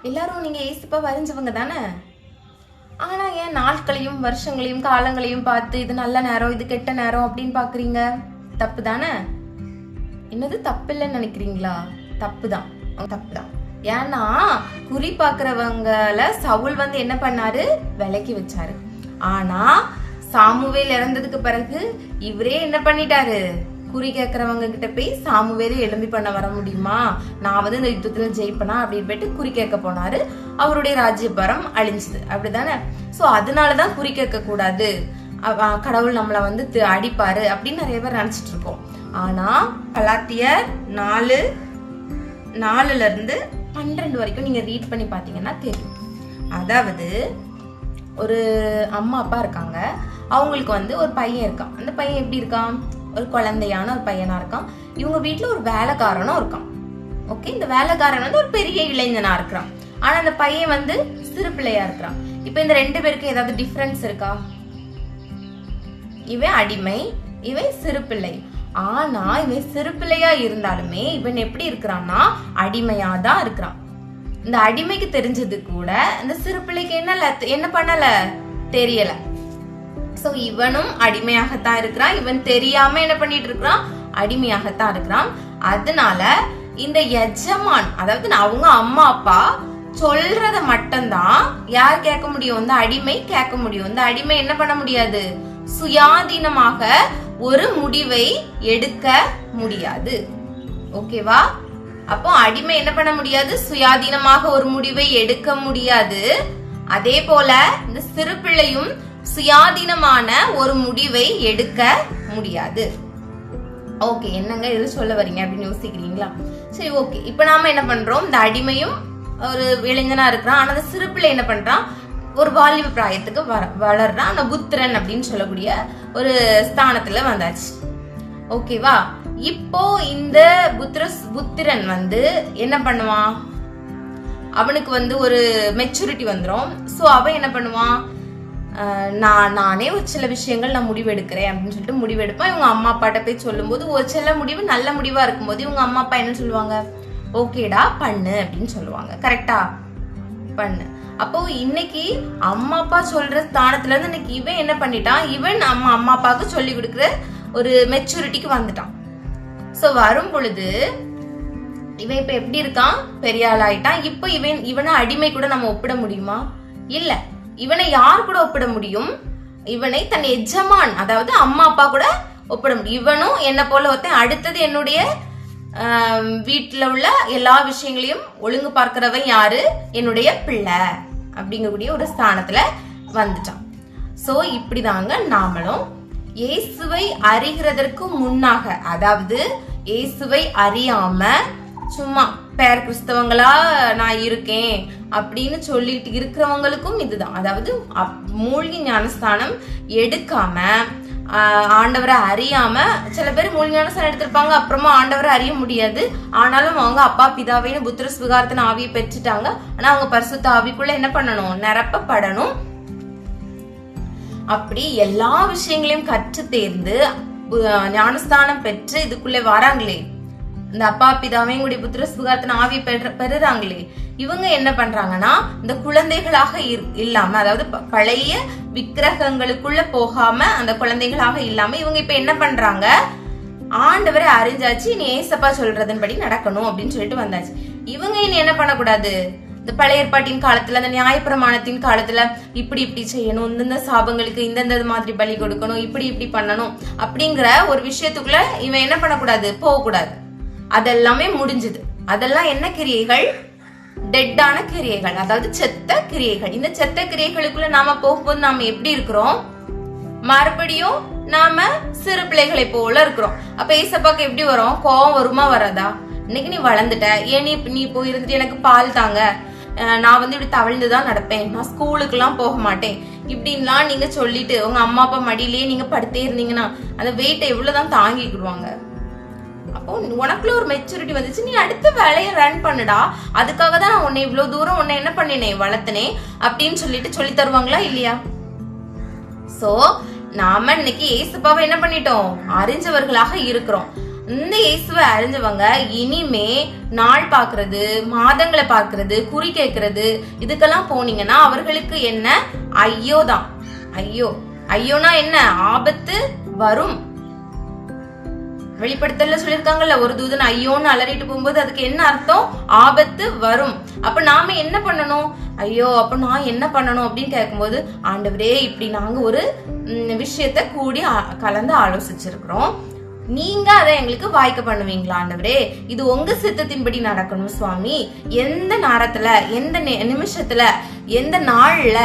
எல்லாரும் நீங்க ஏசப்பா வரைஞ்சவங்க தானே. ஆனா ஏன் நாட்களையும் வருஷங்களையும் காலங்களையும் பார்த்து இது நல்ல நேரம் இது கெட்ட நேரம் அப்படின்னு பாக்குறீங்க? தப்பு தானே. என்னது தப்பு இல்லைன்னு நினைக்கிறீங்களா? தப்புதான், தப்புதான். ஏன்னா குறி பாக்குறவங்கள சவுல் என்ன பண்ணாரு, விலக்கி வச்சாரு. ஆனா சாமுவேல் இறந்ததுக்கு பிறகு இவரே என்ன பண்ணிட்டாரு, குறி கேட்கறவங்க கிட்ட போய் சாமுவேலே எழும்பி பண்ண வர முடியுமா, நான் இந்த யுத்தத்துல ஜெயிப்பனா அப்படின்னு போயிட்டு குறி கேட்க போனாரு. அவருடைய ராஜ்யபாரம் அழிஞ்சுது, அப்படிதானே. சோ அதனாலதான் குறி கேட்க கூடாது, கடவுள் நம்மள அடிப்பாரு அப்படின்னு நிறைய பேர் நினைச்சிட்டு இருக்கோம். ஆனா கலாத்தியர் 4:4 வரைக்கும் நீங்க ரீட் பண்ணி பாத்தீங்கன்னா தெரியும். அதாவது ஒரு அம்மா அப்பா இருக்காங்க, அவங்களுக்கு ஒரு பையன் இருக்கான். அந்த பையன் எப்படி இருக்கான், ஒரு குழந்தையான ஒரு பையனா இருக்கான். இவங்க வீட்டுல ஒரு வேலைக்காரனும் இருக்கான். ஓகே, இந்த வேலைக்காரன் ஒரு பெரிய இளைஞனா இருக்கிறான். ஆனா அந்த பையன் சிறு பிள்ளையா இருக்கிறான். இப்ப இந்த ரெண்டு பேருக்கு ஏதாவது டிஃபரன்ஸ் இருக்கா? இவன் அடிமை, இவன் சிறு பிள்ளை. ஆனா இவன் சிறு பிள்ளையா இருந்தாலுமே இவன் எப்படி இருக்கிறான்னா அடிமையா தான் இருக்கிறான். இந்த அடிமைக்கு தெரிஞ்சது கூட இந்த சிறு பிள்ளைக்கு என்ன பண்ணல தெரியல. சோ இவனும் அடிமையாகத்தான் இருக்கிறான், இவன் தெரியாம என்ன பண்ணிட்டு இருக்கிறான், அடிமையாகத்தான் இருக்கிறான். அதனால இந்த எஜமான், அதாவது அவங்க அம்மா அப்பா சொல்றத மட்டும்தான் யார் கேட்க முடியும், இந்த அடிமை கேட்க முடியும். இந்த அடிமை என்ன பண்ண முடியாது, சுயாதீனமாக ஒரு முடிவை எடுக்க முடியாது. ஓகேவா? அப்போ அடிமை என்ன பண்ண முடியாது, சுயாதீனமாக ஒரு முடிவை எடுக்க முடியாது. அதே போல இந்த சிறு பிள்ளையும் சுயாதீனமான ஒரு முடிவை எடுக்க முடியாது. ஓகே, என்னங்க இது சொல்ல வரீங்க அப்படின்னு யோசிக்கிறீங்களா? சரி, ஓகே. இப்ப நாம என்ன பண்றோம், இந்த அடிமையும் ஒரு இளைஞனா இருக்கிறான். ஆனா அந்த சிறு பிள்ளை என்ன பண்றான், ஒரு வாலிப பிராயத்துக்கு வளர்றான். அந்த புத்திரன் அப்படின்னு சொல்லக்கூடிய ஒரு ஸ்தானத்துல வந்தாச்சு. ஓகேவா? இப்போ இந்த புத்திரன் என்ன பண்ணுவான், அவனுக்கு ஒரு மெச்சூரிட்டி வந்துடும். சோ அவன் என்ன பண்ணுவான், நானே ஒரு சில விஷயங்கள் நான் முடிவெடுக்கிறேன் அப்படின்னு சொல்லிட்டு முடிவெடுப்பான். இவங்க அம்மா அப்பாட்ட போய் சொல்லும் போது ஒரு சில முடிவு நல்ல முடிவா இருக்கும்போது இவங்க அம்மா அப்பா என்ன சொல்லுவாங்க, ஓகேடா பண்ணு அப்படின்னு சொல்லுவாங்க. கரெக்டா? பண்ணு. அப்போ இன்னைக்கு அம்மா அப்பா சொல்ற ஸ்தானத்துல இருந்து இன்னைக்கு இவன் என்ன பண்ணிட்டான், இவன் அம்மா அப்பாவுக்கு சொல்லி கொடுக்குற ஒரு மெச்சூரிட்டிக்கு வந்துட்டான். சோ வரும் பொழுது இவன் இப்ப எப்படி இருக்கான், பெரிய ஆள் ஆயிட்டான். இப்ப இவனை அடிமை கூட நம்ம ஒப்பிட முடியுமா? இல்ல. இவனை யார் கூட ஒப்பிட முடியும், இவனை தன் எஜமான், அதாவது அம்மா அப்பா கூட ஒப்பிட முடியும். இவனும் என்ன போல ஒருத்தன், அடுத்தது என்னுடைய வீட்டுல உள்ள எல்லா விஷயங்களையும் ஒழுங்கு பார்க்கிறவன் யாரு, என்னுடைய பிள்ளை அப்படிங்கக்கூடிய ஒரு ஸ்தானத்துல வந்துட்டான். சோ இப்படிதாங்க நாமளும் இயேசுவை அறிகிறதற்கு முன்னாக, அதாவது இயேசுவை அறியாம சும்மா பேர் கிறிஸ்தவங்களா நான் இருக்கேன் அப்படின்னு சொல்லிட்டு இருக்கிறவங்களுக்கும் இதுதான். அதாவது மூழ்கி ஞானஸ்தானம் எடுக்காம ஆண்டவரை அறியாம, சில பேர் மூழ்கி ஞானஸ்தானம் எடுத்திருப்பாங்க, அப்புறமா ஆண்டவரை அறிய முடியாது. ஆனாலும் அவங்க அப்பா பிதாவைன்னு புத்திர சுகாரத்தின் ஆவியை பெற்றுட்டாங்க. ஆனா அவங்க பரிசுத்த ஆவிக்குள்ள என்ன பண்ணணும், நிரப்பப்படணும். அப்படி எல்லா விஷயங்களையும் கற்று தேர்ந்து ஞானஸ்தானம் பெற்று இதுக்குள்ளே வராங்களே, இந்த அப்பா பிதாவையும் கூடிய புத்திர சுகாரத்தின் ஆவி பெறுறாங்களே, இவங்க என்ன பண்றாங்கன்னா இந்த குழந்தைகளாக இல்லாம, அதாவது பழைய விக்கிரகங்களுக்குள்ள போகாம அந்த குழந்தைகளாக இல்லாம இவங்க இப்ப என்ன பண்றாங்க, ஆண்டவரை அறிஞ்சாச்சு, நீ ஏசப்பா சொல்றதன்படி நடக்கணும் அப்படின்னு சொல்லிட்டு வந்தாச்சு. இவங்க இனி என்ன பண்ணக்கூடாது, இந்த பழைய ஏற்பாட்டின் காலத்துல, அந்த நியாயப்பிரமாணத்தின் காலத்துல இப்படி செய்யணும், இந்தந்த சாபங்களுக்கு இந்தந்த மாதிரி பலி கொடுக்கணும், இப்படி பண்ணணும் அப்படிங்கிற ஒரு விஷயத்துக்குள்ள இவன் என்ன பண்ணக்கூடாது, போகக்கூடாது. அதெல்லாமே முடிஞ்சது. அதெல்லாம் என்ன கிரியைகள், டெட்டான கிரியைகள், அதாவது செத்த கிரியைகள். இந்த செத்த கிரியைகளுக்குள்ள நாம போகும்போது நாம எப்படி இருக்கிறோம், மறுபடியும் நாம சிறு பிள்ளைகளை போல இருக்கிறோம். அப்ப ஏசப்பாக்கு எப்படி வரும், கோவம் வருமா வராதா? இன்னைக்கு நீ வளர்ந்துட்ட, ஏன் நீ போய் இருந்துட்டு எனக்கு பால் தாங்க, நான் இப்படி தவழ்ந்துதான் நடப்பேன், நான் ஸ்கூலுக்கு எல்லாம் போக மாட்டேன் இப்படின்லாம் நீங்க சொல்லிட்டு உங்க அம்மா அப்பா மடியிலேயே நீங்க படுத்தே இருந்தீங்கன்னா அந்த வெயிட்டை எவ்வளவுதான் தாங்கிக்கிடுவாங்க. அப்போ உனக்குள்ள ஒரு மெச்சூரிட்டி வந்துச்சு, நீ அடுத்த வேலையை ரன் பண்ணுடா, அதுக்காக தான் நான் உன்னை இவ்வளவு தூரம் உன்னை என்ன பண்ணினேன், வளர்த்தனேன் அப்படின்னு சொல்லிட்டு சொல்லி தருவாங்களா இல்லையா? சோ நாம இன்னைக்கு ஏசப்பாவை என்ன பண்ணிட்டோம், அறிஞ்சவர்களாக இருக்கிறோம். இந்த இயேசுவை அறிஞ்சவங்க இனிமே நாள் பாக்குறது, மாதங்களை பாக்குறது, குறி கேட்கறது இதுக்கெல்லாம் போனீங்கன்னா அவர்களுக்கு என்ன ஐயோதான். ஐயோனா என்ன? ஆபத்து வரும். வெளிப்படுத்தல சொல்லிருக்காங்கல்ல, ஒரு தூதன் ஐயோன்னு அலறிட்டு போகும்போது அதுக்கு என்ன அர்த்தம்? ஆபத்து வரும். அப்ப நாம என்ன பண்ணணும்? ஐயோ அப்ப நான் என்ன பண்ணணும் அப்படின்னு கேட்கும்போது, ஆண்டவரே இப்படி நாங்க ஒரு விஷயத்த கூடி கலந்து ஆலோசிச்சிருக்கிறோம், நீங்க அதை எங்களுக்கு வாய்க்க பண்ணுவீங்களா ஆண்டவரே? இது உங்க சித்தத்தின்படி நடக்கணும் சுவாமி. எந்த நேரத்துல, எந்த நிமிஷத்துல, எந்த நாள்ல,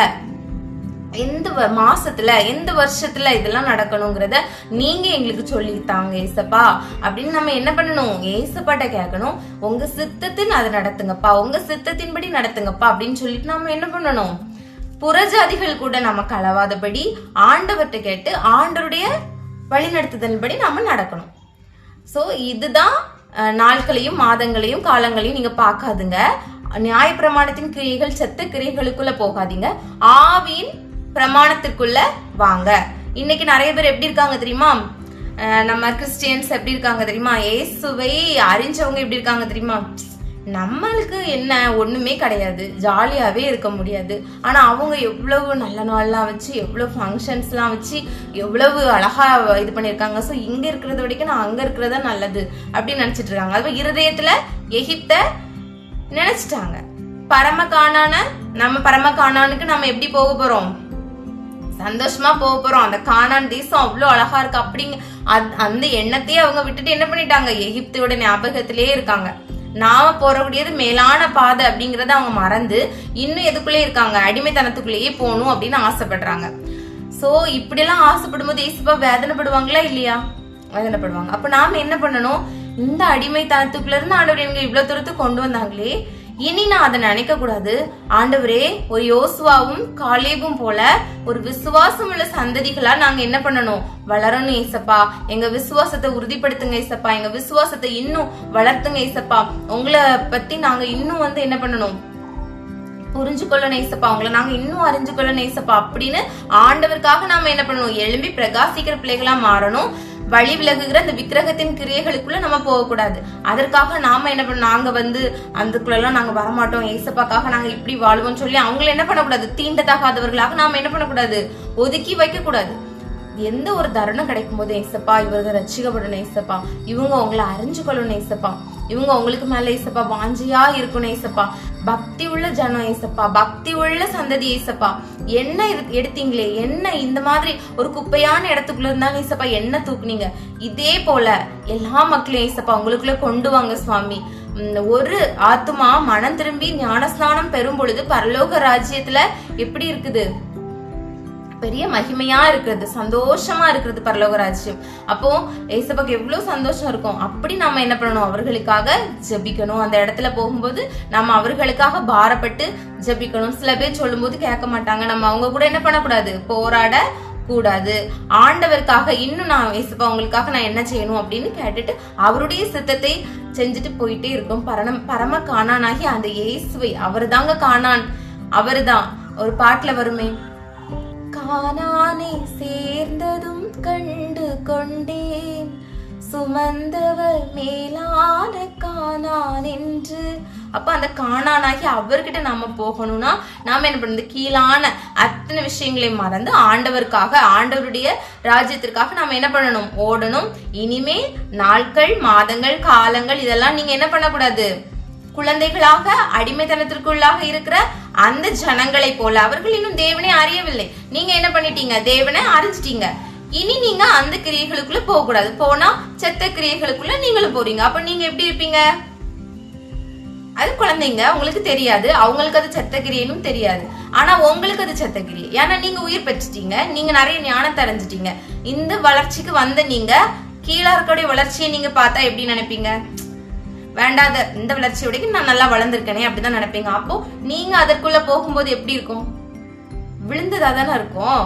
எந்த மாசத்துல, எந்த வருஷத்துல இதெல்லாம் நடக்கணுங்கிறத நீங்க எங்களுக்கு சொல்லித்தாங்க ஏசப்பா அப்படின்னு நம்ம என்ன பண்ணணும்? ஏசப்பாட்ட கேட்கணும். உங்க சித்தத்தின் அதை நடத்துங்கப்பா, உங்க சித்தத்தின்படி நடத்துங்கப்பா அப்படின்னு சொல்லிட்டு நாம என்ன பண்ணணும்? புறஜாதிகள் கூட நம்ம கலவாதபடி ஆண்டவர்கிட்ட கேட்டு ஆண்டவருடைய வழிநடத்துதல்படி நாம நடக்கணும். சோ இதுதான் நாட்களையும் மாதங்களையும் காலங்களையும் நீங்க பார்க்காதுங்க. நியாயப்பிரமாணத்தின் கிரியைகள் செத்த கிரியைகளுக்குள்ள போகாதீங்க, ஆவியின் பிரமாணத்திற்குள்ள வாங்க. இன்னைக்கு நிறைய பேர் எப்படி இருக்காங்க தெரியுமா? நம்ம கிறிஸ்டியன்ஸ் எப்படி இருக்காங்க தெரியுமா? இயேசுவை அறிஞ்சவங்க எப்படி இருக்காங்க தெரியுமா? நம்மளுக்கு என்ன ஒண்ணுமே கிடையாது, ஜாலியாவே இருக்க முடியாது. ஆனா அவங்க எவ்வளவு நல்ல நாள்லாம் வச்சு, எவ்வளவு ஃபங்க்ஷன்ஸ் எல்லாம் வச்சு, எவ்வளவு அழகா இது பண்ணிருக்காங்க. சோ இங்க இருக்கிறத வரைக்கும் நான் அங்க இருக்கிறதா நல்லது அப்படின்னு நினைச்சிட்டு இருக்காங்க. அது இருதயத்துல எகிப்த நினைச்சிட்டாங்க. நம்ம பரம கானானுக்கு நம்ம எப்படி போக போறோம்? சந்தோஷமா போக போறோம். அந்த கானான் தேசம் அவ்வளவு அழகா இருக்கு அப்படிங்க அந்த எண்ணத்தையே அவங்க விட்டுட்டு என்ன பண்ணிட்டாங்க? எகிப்தோட ஞாபகத்திலே இருக்காங்க. நாம போறக்கூடியது மேலான பாதை அப்படிங்கறத அவங்க மறந்து இன்னும் எதுக்குள்ளே இருக்காங்க? அடிமைத்தனத்துக்குள்ளேயே போகணும் அப்படின்னு ஆசைப்படுறாங்க. சோ இப்படி எல்லாம் ஆசைப்படும் போது ஏசப்பா வேதனைப்படுவாங்களா இல்லையா? வேதனைப்படுவாங்க. அப்ப நாம என்ன பண்ணணும்? இந்த அடிமைத்தனத்துக்குள்ள இருந்து ஆண்டவர் எங்க இவ்வளவு தூரத்துக்கு கொண்டு வந்தாங்களே, இனி நான் அதை நினைக்க கூடாது. ஆண்டவரே ஒரு யோசுவாவும் காலேபும் போல ஒரு விசுவாசம் உள்ள சந்ததிகளா நாங்க என்ன பண்ணணும்? வளரணும் ஏசப்பா. எங்க விசுவாசத்தை உறுதிப்படுத்துங்க ஏசப்பா, எங்க விசுவாசத்தை இன்னும் வளர்த்துங்க ஏசப்பா. உங்களை பத்தி நாங்க இன்னும் என்ன பண்ணணும்? புரிஞ்சுக்கொள்ளணும் ஏசப்பா, உங்களை நாங்க இன்னும் அறிஞ்சுக்கொள்ளணும் ஏசப்பா அப்படின்னு ஆண்டவருக்காக நாம என்ன பண்ணணும்? எழும்பி பிரகாசிக்கிற பிள்ளைகளா மாறணும். வழி விலகுகிற அந்த விக்கிரகத்தின் கிரியைகளுக்குள்ள நம்ம போகக்கூடாது. அதற்காக நாம என்ன பண்ண, நாங்க அதுக்குள்ள நாங்க வரமாட்டோம், ஏசப்பாக்காக நாங்க இப்படி வாழ்வோம் சொல்லி அவங்களை என்ன பண்ணக்கூடாது? தீண்டத்தகாதவர்களாக நாம என்ன பண்ணக்கூடாது? ஒதுக்கி வைக்க கூடாது. எந்த ஒரு தருணம் கிடைக்கும் போது ஏசப்பா இவங்க ரட்சிக்கப்படணும் ஏசப்பா, இவங்க உங்களை அறிஞ்சு கொள்ளணும் ஏசப்பா, இவங்க உங்களுக்கு மேல ஏசப்பா வாஞ்சியா இருக்கணும் ஏசப்பா, பக்தி உள்ள ஜனம் ஏசப்பா, பக்தி உள்ள சந்ததி ஏசப்பா, என்ன எடுத்தீங்களே, என்ன இந்த மாதிரி ஒரு குப்பையான இடத்துக்குள்ள இருந்தாலும் ஏசப்பா என்ன தூக்குனீங்க, இதே போல எல்லா மக்களையும் ஏசப்பா உங்களுக்குள்ள கொண்டு வாங்க சுவாமி. ஒரு ஆத்துமா மனம் திரும்பி ஞானஸ்நானம் பெறும் பொழுது பரலோக ராஜ்யத்துல எப்படி இருக்குது? பெரிய மகிமையா இருக்கிறது, சந்தோஷமா இருக்கிறது பரலோக ராஜ்யம். அப்போ ஏசப்பாக்கு எவ்வளவு சந்தோஷம் இருக்கும். அப்படி நாம என்ன பண்ணணும்? அவர்களுக்காக ஜெபிக்கணும். அந்த இடத்துல போகும்போது நம்ம அவர்களுக்காக பாரப்பட்டு ஜெபிக்கணும். சில பேர் சொல்லும் போது கேட்க மாட்டாங்க, நம்ம அவங்க கூட என்ன பண்ணக்கூடாது? போராட கூடாது. ஆண்டவருக்காக இன்னும் நான் ஏசப்பா உங்களுக்காக நான் என்ன செய்யணும் அப்படின்னு கேட்டுட்டு அவருடைய சித்தத்தை செஞ்சுட்டு போயிட்டே இருக்கும். பரம கானானாகி அந்த இயேசுவை, அவரு தாங்க கானான், அவருதான். ஒரு பாட்டுல வருமே, கானானை சேர்ந்ததும் கண்டு கொண்டேன், சுமந்தவர் மேலான கானான் என்று. அப்ப அந்த கானானாகி அவர்கிட்ட நாம போகணும்னா நாம என்ன பண்றது? கீழான அத்தனை விஷயங்களை மறந்து ஆண்டவருக்காக, ஆண்டவருடைய ராஜ்யத்திற்காக நாம என்ன பண்ணணும்? ஓடணும். இனிமே நாட்கள், மாதங்கள், காலங்கள் இதெல்லாம் நீங்க என்ன பண்ணக்கூடாது? குழந்தைகளாக அடிமைத்தனத்திற்குள்ளாக இருக்கிற அந்த ஜனங்களை போல, அவர்கள் இன்னும் தேவனை அறியவில்லை. நீங்க என்ன பண்ணிட்டீங்க? தேவனை அறிஞ்சிட்டீங்க. இனி நீங்க அந்த கிரியைகளுக்குள்ள போக கூடாது. போனா செத்த கிரியைகளுக்குள்ள நீங்களும் போறீங்க. அப்ப நீங்க எப்படி இருப்பீங்க? அது குழந்தைங்க, உங்களுக்கு தெரியாது, அவங்களுக்கு அது செத்த கிரியைன்னு தெரியாது. ஆனா உங்களுக்கு அது செத்த கிரியை. ஏன்னா நீங்க உயிர் பெற்றுட்டீங்க, நீங்க நிறைய ஞானத்தை அடைஞ்சிட்டீங்க. இந்த வளர்ச்சிக்கு வந்த நீங்க கீழே இருக்கக்கூடிய வளர்ச்சியை நீங்க பார்த்தா எப்படி நினைப்பீங்க? வேண்டாத இந்த வளர்ச்சியோட நான் நல்லா வளர்ந்துருக்கேனே அப்படிதான் நினைப்பீங்க. அப்போ நீங்க அதற்குள்ள போகும்போது எப்படி இருக்கும்? விழுந்ததா தானே இருக்கும்.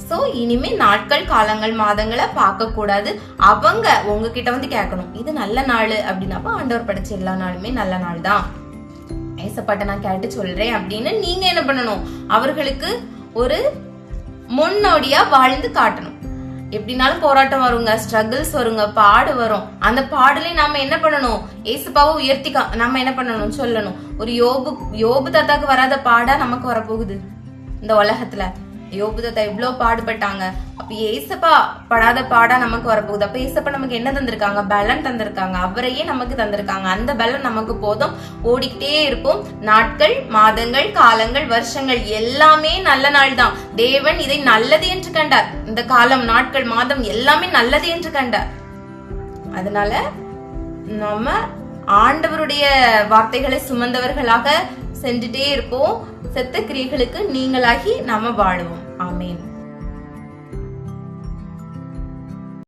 சோ இனிமே நாட்கள், காலங்கள், மாதங்களை பார்க்க கூடாது. அவங்க உங்ககிட்ட கேட்கணும், இது நல்ல நாள் அப்படின்னாப்ப ஆண்டவர் படைச்ச எல்லா நாளுமே நல்ல நாள் தான், ஏசப்பாட்ட நான் கேட்டு சொல்றேன் அப்படின்னு நீங்க என்ன பண்ணணும்? அவர்களுக்கு ஒரு முன்னோடியா வாழ்ந்து காட்டணும். எப்படினாலும் போராட்டம் வருங்க, ஸ்ட்ரகிள்ஸ் வருங்க, பாடு வரும். அந்த பாடுலயும் நாம என்ன பண்ணணும்? ஏசுப்பாவை உயர்த்தி நம்ம என்ன பண்ணணும் சொல்லணும். ஒரு யோபு தாத்தாக்கு வராத பாடா நமக்கு வரப்போகுது இந்த உலகத்துல. யோபு தாத்தா எவ்வளவு பாடுபட்டாங்க. அப்ப ஏசப்பா படாத பாடா நமக்கு வரப்போகுது. அப்ப ஏசப்பா நமக்கு என்ன தந்திருக்காங்க? பலன் தந்திருக்காங்க. அவரையே நமக்கு தந்திருக்காங்க. அந்த பலன் நமக்கு போதும். ஓடிக்கிட்டே இருப்போம். நாட்கள், மாதங்கள், காலங்கள், வருஷங்கள் எல்லாமே நல்ல நாள் தான். தேவன் இதை நல்லது என்று கண்டார். இந்த காலம், நாட்கள், மாதம் எல்லாமே நல்லது என்று கண்டார். அதனால நம்ம ஆண்டவருடைய வார்த்தைகளை சுமந்தவர்களாக சென்றுட்டே இருப்போம். செத்த கிரியைகளுக்கு நீங்களாகி நாம வாழுவோம். ஆமேன்.